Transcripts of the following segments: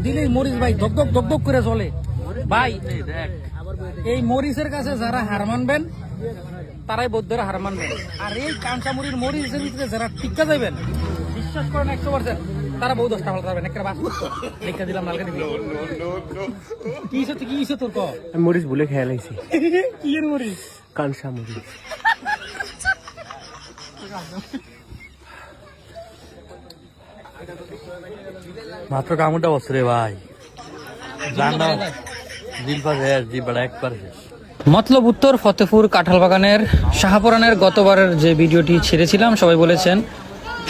দিলেই মরিচ ভাই ধক ধক করে চলে ভাই। এই মরিচের কাছে যারা হার মানবেন তারাই বৌদ্ধরা হার মানবেন, আর এই কাঁচামুড়ির মরিচের ভিতরে যারা টিকা যাবেন বিশ্বাস করেন 100% তারা বহু 10টা ভালো যাবেন। একটা বাস দেখে দিলাম লালকে কি ইসে তোর ক মরিচ বলে খেয়াল লাইছি কি এর মরিচ কাঁচা মরিচ। মাত্র কামড়টা বছর রে ভাই, মতলব উত্তর ফতেপুর কাঁঠাল বাগানের শাহপুরানের গতবারের যে ভিডিওটি ছেড়েছিলাম সবাই বলেছেন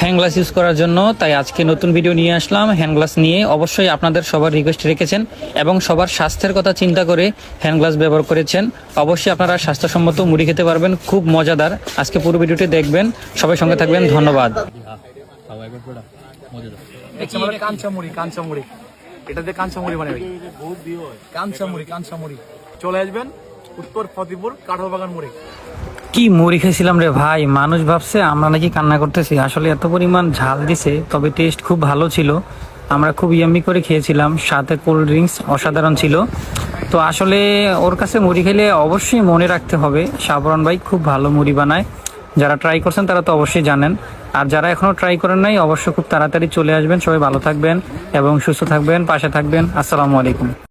হ্যান্ড গ্লাস ইউজ করার জন্য, তাই আজকে নতুন ভিডিও নিয়ে আসলাম হ্যান্ড গ্লাস নিয়ে। অবশ্যই আপনাদের সবার রিকোয়েস্ট রেখেছেন এবং সবার স্বাস্থ্যের কথা চিন্তা করে হ্যান্ড গ্লাস ব্যবহার করেছেন। অবশ্যই আপনারা স্বাস্থ্যসম্মত মুড়ি খেতে পারবেন, খুব মজাদার। আজকে পুরো ভিডিওটি দেখবেন, সবাই সঙ্গে থাকবেন, ধন্যবাদ। কাঁচামুড়ি এটাতে কাঁচামুড়ি মানে কাঁচামুড়ি চলে আসবেন উত্তর ফতেপুর কাঁঠাল বাগান মোড়ে। কি মুড়ি খেয়েছিলাম রে ভাই, মানুষ ভাবছে আমরা নাকি কান্না করতেছি, আসলে এত পরিমাণ ঝাল দিছে, তবে টেস্ট খুব ভালো ছিল। আমরা খুব ইয়াম্মি করে খেয়েছিলাম, সাথে কোল্ড ড্রিঙ্কস অসাধারণ ছিল। তো আসলে ওর কাছে মুড়ি খেলে অবশ্যই মনে রাখতে হবে শাহপুরান ভাই খুব ভালো মুড়ি বানায়। যারা ট্রাই করছেন তারা তো অবশ্যই জানেন, আর যারা এখনো ট্রাই করেন নাই অবশ্যই খুব তাড়াতাড়ি চলে আসবেন। সবাই ভালো থাকবেন এবং সুস্থ থাকবেন, পাশে থাকবেন। আসসালামু আলাইকুম।